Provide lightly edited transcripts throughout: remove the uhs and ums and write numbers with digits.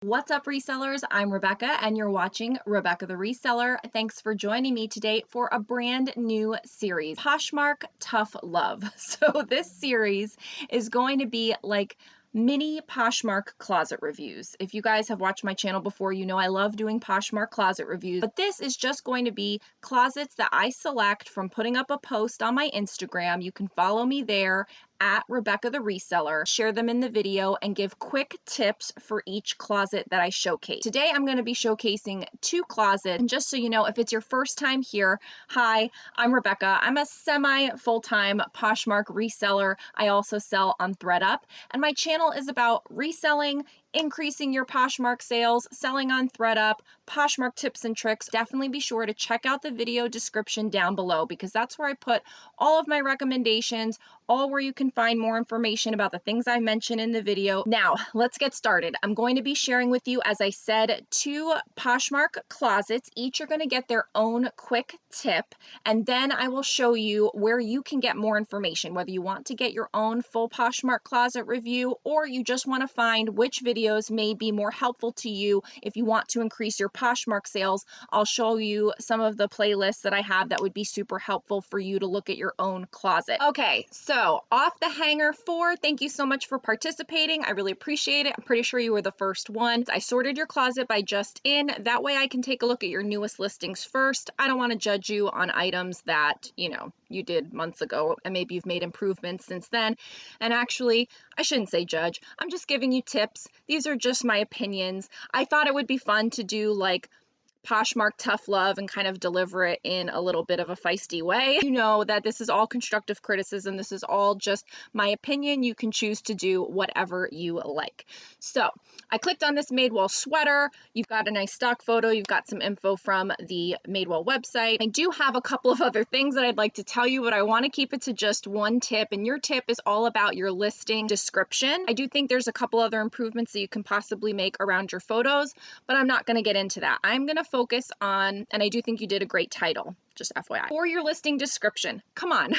What's up, resellers? I'm Rebecca, and you're watching Rebecca the Reseller. Thanks for joining me today for a brand new series, Poshmark Tough Love. So this series is going to be like mini Poshmark closet reviews. If you guys have watched my channel before, you know I love doing Poshmark closet reviews, but this is just going to be closets that I select from putting up a post on my Instagram. You can follow me there at Rebecca the Reseller, share them in the video, and give quick tips for each closet that I showcase. Today I'm going to be showcasing two closets, and just so you know, if it's your first time here, hi, I'm Rebecca. I'm a semi-full-time Poshmark reseller. I also sell on ThreadUp, and my channel is about reselling, increasing your Poshmark sales, selling on ThreadUp, Poshmark tips and tricks. Definitely be sure to check out the video description down below because that's where I put all of my recommendations, all where you can find more information about the things I mentioned in the video. Now, let's get started. I'm going to be sharing with you, as I said, two Poshmark closets. Each are going to get their own quick tip, and then I will show you where you can get more information, whether you want to get your own full Poshmark closet review or you just want to find which videos may be more helpful to you if you want to increase your Poshmark sales. I'll show you some of the playlists that I have that would be super helpful for you to look at your own closet. Okay, so off the hanger 4, thank you so much for participating. I really appreciate it. I'm pretty sure you were the first one. I sorted your closet by just in. That way I can take a look at your newest listings first. I don't want to judge you on items that, you did months ago and maybe you've made improvements since then. And actually, I shouldn't say judge. I'm just giving you tips. These are just my opinions. I thought it would be fun to do like Poshmark tough love and kind of deliver it in a little bit of a feisty way. You know that this is all constructive criticism. This is all just my opinion. You can choose to do whatever you like. So I clicked on this Madewell sweater. You've got a nice stock photo. You've got some info from the Madewell website. I do have a couple of other things that I'd like to tell you, but I want to keep it to just one tip, and your tip is all about your listing description. I do think there's a couple other improvements that you can possibly make around your photos, but I'm not going to get into that. I'm going to focus on, and I do think you did a great title, just FYI, for your listing description. Come on.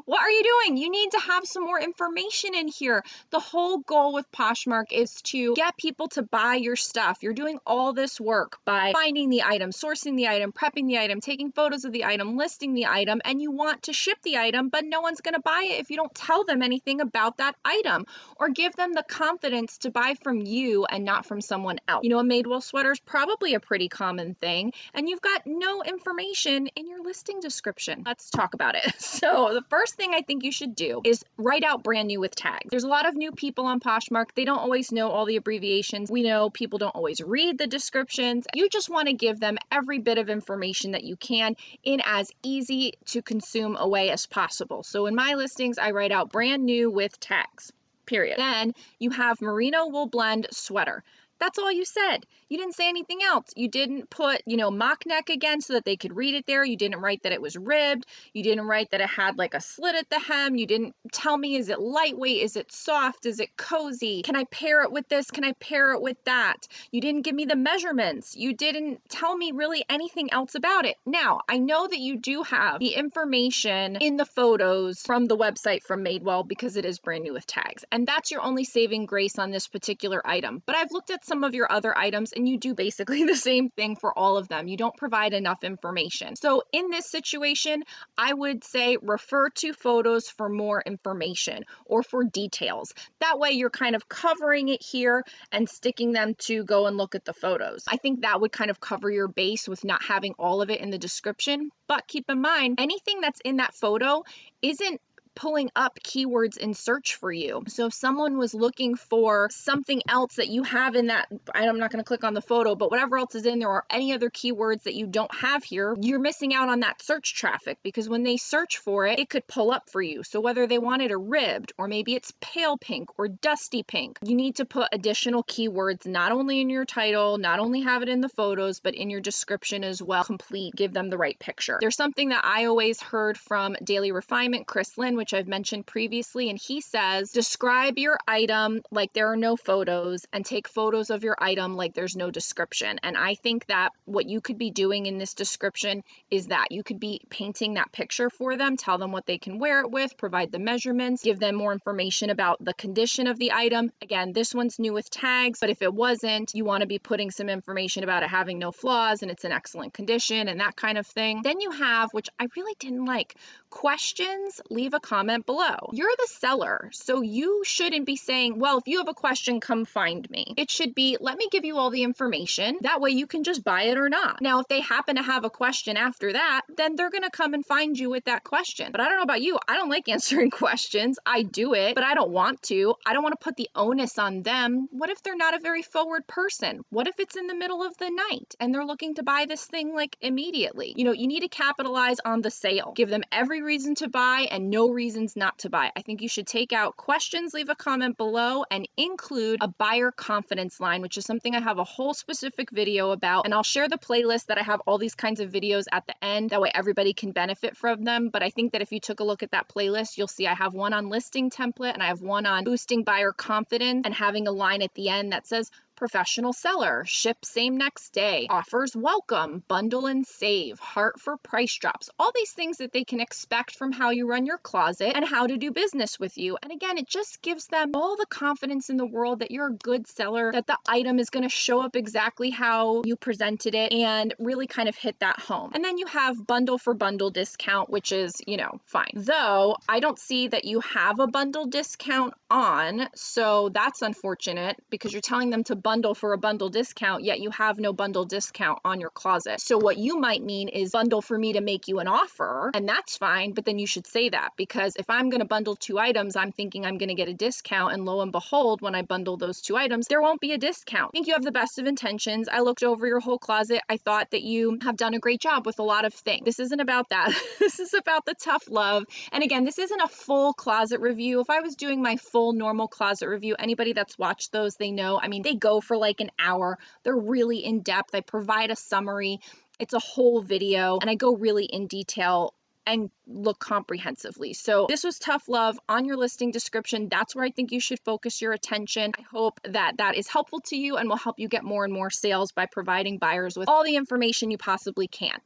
What are you doing? You need to have some more information in here. The whole goal with Poshmark is to get people to buy your stuff. You're doing all this work by finding the item, sourcing the item, prepping the item, taking photos of the item, listing the item, and you want to ship the item, but no one's going to buy it if you don't tell them anything about that item or give them the confidence to buy from you and not from someone else. You know, a Madewell sweater is probably a pretty common thing, and you've got no information in your listing description. Let's talk about it. So the first thing I think you should do is write out brand new with tags. There's a lot of new people on Poshmark. They don't always know all the abbreviations. We know people don't always read the descriptions. You just want to give them every bit of information that you can in as easy to consume a way as possible. So in my listings, I write out brand new with tags. Period. Then you have merino wool blend sweater. That's all you said. You didn't say anything else. You didn't put, mock neck again so that they could read it there. You didn't write that it was ribbed. You didn't write that it had like a slit at the hem. You didn't tell me, is it lightweight? Is it soft? Is it cozy? Can I pair it with this? Can I pair it with that? You didn't give me the measurements. You didn't tell me really anything else about it. Now, I know that you do have the information in the photos from the website from Madewell because it is brand new with tags. And that's your only saving grace on this particular item. But I've looked at some of your other items and you do basically the same thing for all of them. You don't provide enough information. So in this situation, I would say refer to photos for more information or for details. That way you're kind of covering it here and sticking them to go and look at the photos. I think that would kind of cover your base with not having all of it in the description. But keep in mind, anything that's in that photo isn't pulling up keywords in search for you. So if someone was looking for something else that you have in that, I'm not going to click on the photo, but whatever else is in there or any other keywords that you don't have here, you're missing out on that search traffic because when they search for it, it could pull up for you. So whether they wanted a ribbed or maybe it's pale pink or dusty pink, you need to put additional keywords, not only in your title, not only have it in the photos, but in your description as well. Complete, give them the right picture. There's something that I always heard from Daily Refinement, Chris Lynn, which I've mentioned previously, and he says, describe your item like there are no photos and take photos of your item like there's no description. And I think that what you could be doing in this description is that you could be painting that picture for them, tell them what they can wear it with, provide the measurements, give them more information about the condition of the item. Again, this one's new with tags, but if it wasn't, you want to be putting some information about it having no flaws and it's in excellent condition and that kind of thing. Then you have, which I really didn't like, questions, leave a comment below. You're the seller, so you shouldn't be saying, well, if you have a question, come find me. It should be, let me give you all the information. That way you can just buy it or not. Now, if they happen to have a question after that, then they're going to come and find you with that question. But I don't know about you. I don't like answering questions. I do it, but I don't want to. I don't want to put the onus on them. What if they're not a very forward person? What if it's in the middle of the night and they're looking to buy this thing like immediately? You know, you need to capitalize on the sale. Give them every reason to buy and no reasons not to buy. I think you should take out questions, leave a comment below, and include a buyer confidence line, which is something I have a whole specific video about. And I'll share the playlist that I have all these kinds of videos at the end. That way everybody can benefit from them. But I think that if you took a look at that playlist, you'll see I have one on listing template and I have one on boosting buyer confidence and having a line at the end that says, professional seller, ship same next day, offers welcome, bundle and save, heart for price drops, all these things that they can expect from how you run your closet and how to do business with you. And again, it just gives them all the confidence in the world that you're a good seller, that the item is going to show up exactly how you presented it and really kind of hit that home. And then you have bundle for bundle discount, which is, you know, fine. Though I don't see that you have a bundle discount on, so that's unfortunate because you're telling them to bundle for a bundle discount, yet you have no bundle discount on your closet. So what you might mean is bundle for me to make you an offer, and that's fine, but then you should say that, because if I'm going to bundle 2 items, I'm thinking I'm going to get a discount, and lo and behold, when I bundle those 2 items, there won't be a discount. I think you have the best of intentions. I looked over your whole closet. I thought that you have done a great job with a lot of things. This isn't about that. This is about the tough love. And again, this isn't a full closet review. If I was doing my full normal closet review, anybody that's watched those, they know, I mean, they go for like an hour. They're really in depth. I provide a summary. It's a whole video and I go really in detail and look comprehensively. So this was tough love on your listing description. That's where I think you should focus your attention. I hope that that is helpful to you and will help you get more and more sales by providing buyers with all the information you possibly can.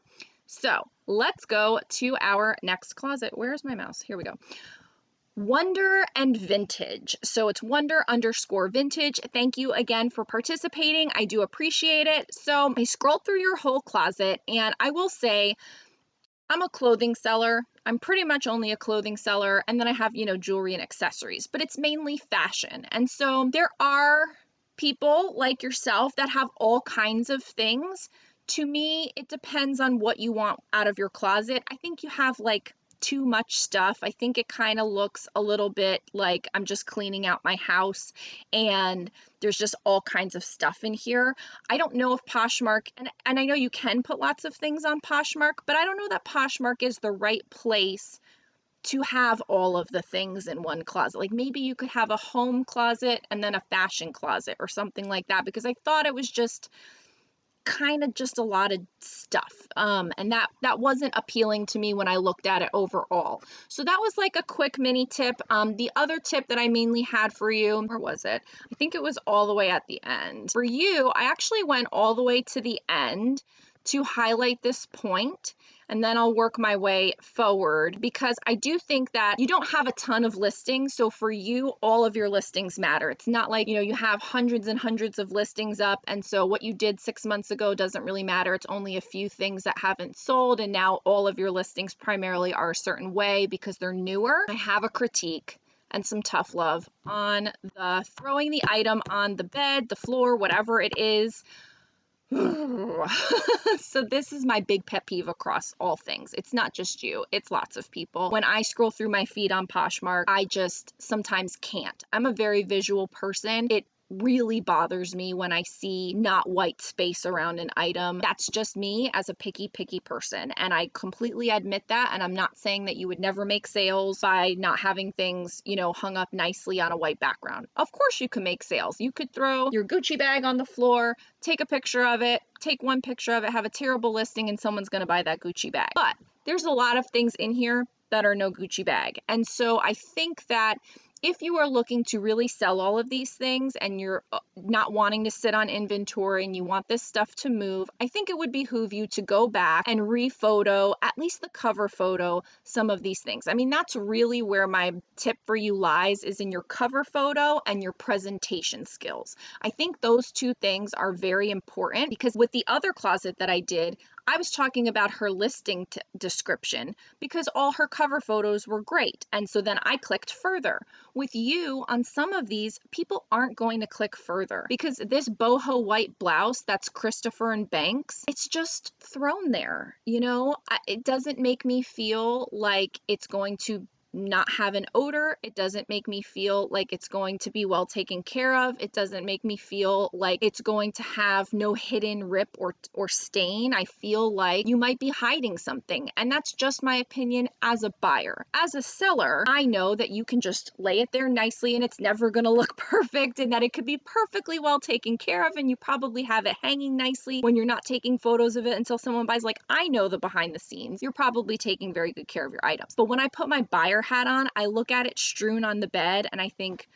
So let's go to our next closet. Where's my mouse? Here we go. Wonder and Vintage. So it's wonder_vintage. Thank you again for participating. I do appreciate it. So I scrolled through your whole closet and I will say I'm a clothing seller. I'm pretty much only a clothing seller. And then I have, you know, jewelry and accessories, but it's mainly fashion. And so there are people like yourself that have all kinds of things. To me, it depends on what you want out of your closet. I think you have like too much stuff. I think it kind of looks a little bit like I'm just cleaning out my house and there's just all kinds of stuff in here. I don't know if Poshmark, and I know you can put lots of things on Poshmark, but I don't know that Poshmark is the right place to have all of the things in one closet. Like maybe you could have a home closet and then a fashion closet or something like that, because I thought it was just kind of just a lot of stuff. And that wasn't appealing to me when I looked at it overall. So that was like a quick mini tip. The other tip that I mainly had for you, where was it? I think it was all the way at the end. For you, I actually went all the way to the end to highlight this point, and then I'll work my way forward, because I do think that you don't have a ton of listings. So for you, all of your listings matter. It's not like, you know, you have hundreds and hundreds of listings up, and so what you did 6 months ago doesn't really matter. It's only a few things that haven't sold, and now all of your listings primarily are a certain way because they're newer. I have a critique and some tough love on the throwing the item on the bed, the floor, whatever it is. So this is my big pet peeve across all things. It's not just you, it's lots of people. When I scroll through my feed on Poshmark, I just sometimes can't. I'm a very visual person. It really bothers me when I see not white space around an item. That's just me as a picky person, and I completely admit that. And I'm not saying that you would never make sales by not having things, you know, hung up nicely on a white background. Of course you can make sales. You could throw your Gucci bag on the floor, take a picture of it, take one picture of it, have a terrible listing, and someone's going to buy that Gucci bag. But there's a lot of things in here better no Gucci bag. And so I think that if you are looking to really sell all of these things and you're not wanting to sit on inventory and you want this stuff to move, I think it would behoove you to go back and rephoto, at least the cover photo, some of these things. I mean, that's really where my tip for you lies, is in your cover photo and your presentation skills. I think those two things are very important, because with the other closet that I did, I was talking about her listing description because all her cover photos were great. And so then I clicked further. With you, on some of these, people aren't going to click further because this boho white blouse that's Christopher and Banks, it's just thrown there. You know, it doesn't make me feel like it's going to not have an odor. It doesn't make me feel like it's going to be well taken care of. It doesn't make me feel like it's going to have no hidden rip or stain. I feel like you might be hiding something, and that's just my opinion as a buyer. As a seller, I know that you can just lay it there nicely and it's never going to look perfect, and that it could be perfectly well taken care of, and you probably have it hanging nicely when you're not taking photos of it until someone buys. Like, I know the behind the scenes. You're probably taking very good care of your items. But when I put my buyer hat on, I look at it strewn on the bed and I think,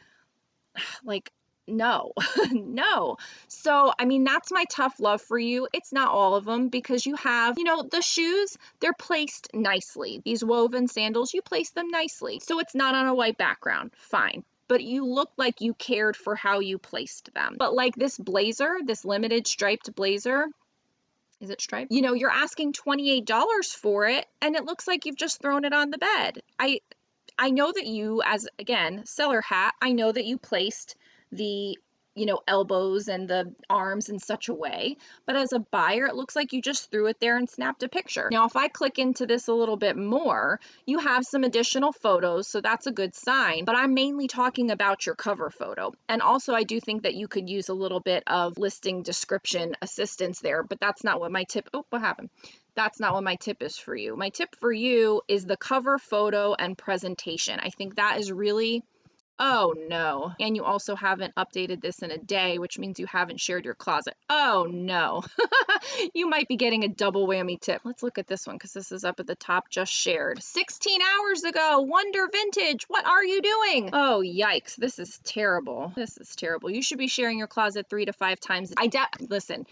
like, no, no. So, I mean, that's my tough love for you. It's not all of them, because you have, you know, the shoes, they're placed nicely. These woven sandals, you place them nicely. So it's not on a white background. Fine. But you look like you cared for how you placed them. But like this blazer, this limited striped blazer, is it striped? You know, you're asking $28 for it, and it looks like you've just thrown it on the bed. I know that you, as, again, seller hat, I know that you placed the, you know, elbows and the arms in such a way, but as a buyer, it looks like you just threw it there and snapped a picture. Now, if I click into this a little bit more, you have some additional photos, so that's a good sign, but I'm mainly talking about your cover photo. And also, I do think that you could use a little bit of listing description assistance there, but that's not what my tip, oh, what happened? That's not what my tip is for you. My tip for you is the cover photo and presentation. I think that is really, oh no. And you also haven't updated this in a day, which means you haven't shared your closet. Oh no. You might be getting a double whammy tip. Let's look at this one, because this is up at the top, just shared. 16 hours ago, Wonder Vintage, what are you doing? Oh, yikes. This is terrible. This is terrible. You should be sharing your closet 3 to 5 times. Listen.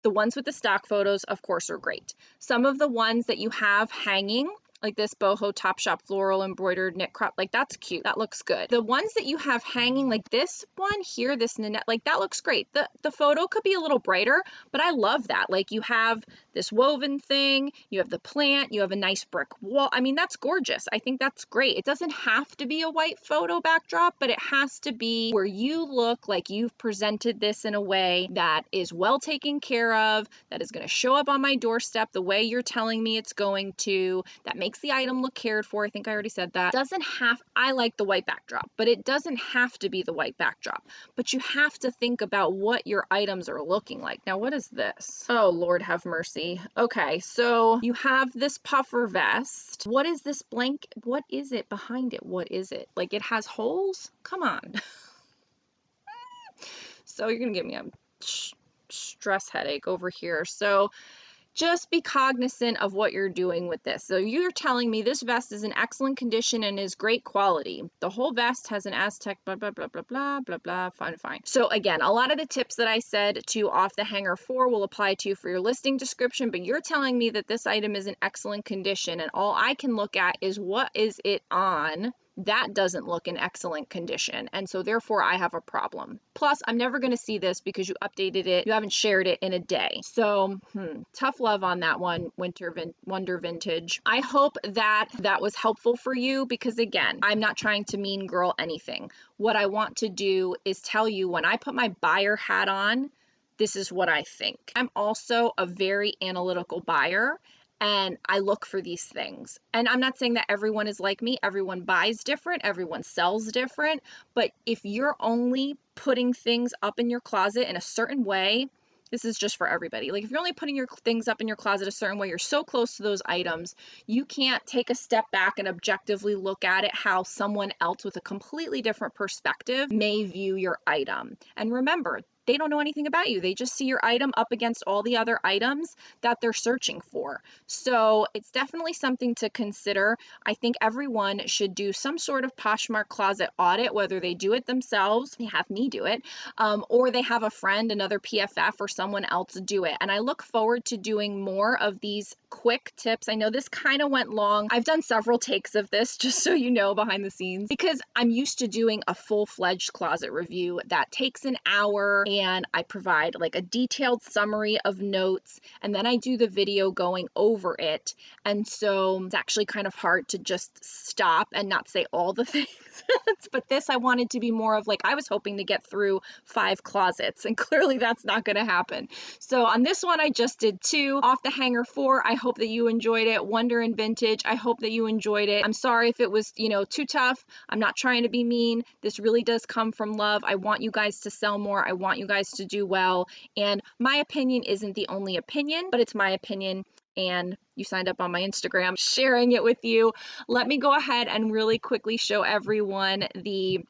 The ones with the stock photos, of course, are great. Some of the ones that you have hanging, like this boho Topshop floral embroidered knit crop, like that's cute. That looks good. The ones that you have hanging, like this one here, this Nanette, like that looks great. The photo could be a little brighter, but I love that. Like, you have this woven thing, you have the plant, you have a nice brick wall. I mean, that's gorgeous. I think that's great. It doesn't have to be a white photo backdrop, but it has to be where you look like you've presented this in a way that is well taken care of, that is going to show up on my doorstep the way you're telling me it's going to, that makes the item look cared for. I think I already said that. I like the white backdrop, but it doesn't have to be the white backdrop. But you have to think about what your items are looking like. Now, what is this? Oh, Lord have mercy. Okay, so you have this puffer vest. What is this blank? What is it behind it? What is it? Like, it has holes? Come on. So you're gonna give me a stress headache over here. So just be cognizant of what you're doing with this. So you're telling me this vest is in excellent condition and is great quality. The whole vest has an Aztec blah, blah, blah, blah, blah, blah, blah, fine. So again, a lot of the tips that I said to off the hanger for will apply to you for your listing description, but you're telling me that this item is in excellent condition, and all I can look at is what is it on. That doesn't look in excellent condition, and so therefore I have a problem. Plus, I'm never going to see this because you updated it, you haven't shared it in a day. So tough love on that one, Wonder Vintage. I hope that that was helpful for you, because again, I'm not trying to mean girl anything. What I want to do is tell you, when I put my buyer hat on, this is what I think. I'm also a very analytical buyer, and I look for these things. And I'm not saying that everyone is like me. Everyone buys different. Everyone sells different. But if you're only putting things up in your closet in a certain way, this is just for everybody. Like, if you're only putting your things up in your closet a certain way, you're so close to those items, you can't take a step back and objectively look at it how someone else with a completely different perspective may view your item. And remember, they don't know anything about you. They just see your item up against all the other items that they're searching for. So it's definitely something to consider. I think everyone should do some sort of Poshmark closet audit, whether they do it themselves, they have me do it, or they have a friend, another PFF, or someone else do it. And I look forward to doing more of these quick tips. I know this kind of went long. I've done several takes of this, just so you know, behind the scenes, because I'm used to doing a full-fledged closet review that takes an hour, and I provide like a detailed summary of notes, and then I do the video going over it. And so it's actually kind of hard to just stop and not say all the things. But this, I wanted to be more of like, I was hoping to get through 5 closets, and clearly that's not going to happen. So on this one, I just did 2. Off the hanger 4, I hope that you enjoyed it. Wonder and Vintage, I hope that you enjoyed it. I'm sorry if it was, too tough. I'm not trying to be mean. This really does come from love. I want you guys to sell more. I want you guys to do well. And my opinion isn't the only opinion, but it's my opinion. And you signed up on my Instagram, sharing it with you. Let me go ahead and really quickly show everyone the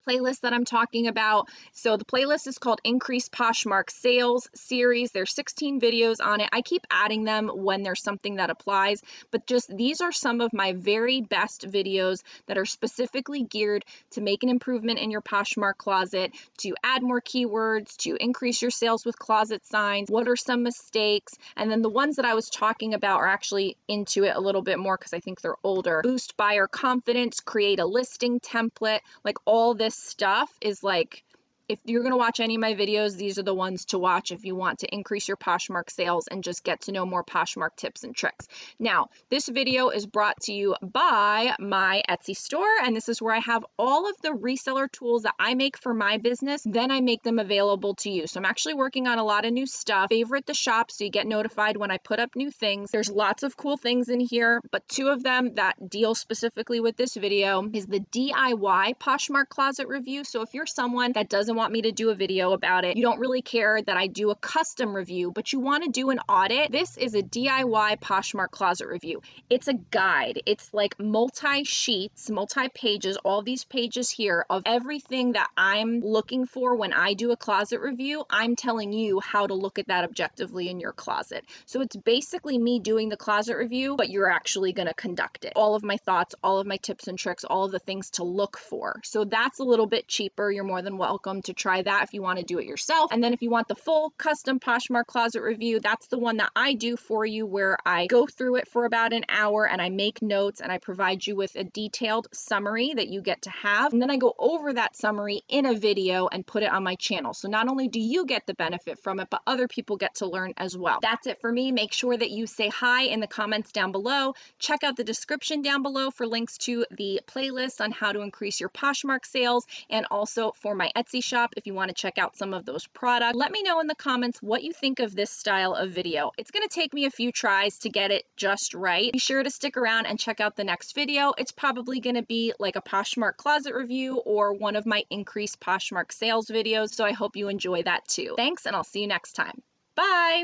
playlist that I'm talking about. So the playlist is called Increase Poshmark Sales Series. There's 16 videos on it. I keep adding them when there's something that applies, but just these are some of my very best videos that are specifically geared to make an improvement in your Poshmark closet, to add more keywords, to increase your sales with closet signs. What are some mistakes? And then the ones that I was talking about are actually into it a little bit more because I think they're older. Boost buyer confidence, create a listing template, like all this stuff is like, if you're going to watch any of my videos, these are the ones to watch if you want to increase your Poshmark sales and just get to know more Poshmark tips and tricks. Now, this video is brought to you by my Etsy store, and this is where I have all of the reseller tools that I make for my business. Then I make them available to you. So I'm actually working on a lot of new stuff. Favorite the shop so you get notified when I put up new things. There's lots of cool things in here, but 2 of them that deal specifically with this video is the DIY Poshmark closet review. So if you're someone that doesn't want me to do a video about it, you don't really care that I do a custom review, but you want to do an audit, this is a DIY Poshmark closet review. It's a guide. It's like multi-sheets, multi-pages, all these pages here of everything that I'm looking for when I do a closet review. I'm telling you how to look at that objectively in your closet. So it's basically me doing the closet review, but you're actually going to conduct it. All of my thoughts, all of my tips and tricks, all of the things to look for. So that's a little bit cheaper. You're more than welcome to try that if you want to do it yourself. And then if you want the full custom Poshmark closet review, that's the one that I do for you, where I go through it for about an hour and I make notes and I provide you with a detailed summary that you get to have. And then I go over that summary in a video and put it on my channel. So not only do you get the benefit from it, but other people get to learn as well. That's it for me. Make sure that you say hi in the comments down below. Check out the description down below for links to the playlist on how to increase your Poshmark sales, and also for my Etsy shop if you want to check out some of those products. Let me know in the comments what you think of this style of video. It's going to take me a few tries to get it just right. Be sure to stick around and check out the next video. It's probably going to be like a Poshmark closet review or one of my increased Poshmark sales videos, so I hope you enjoy that too. Thanks, and I'll see you next time. Bye!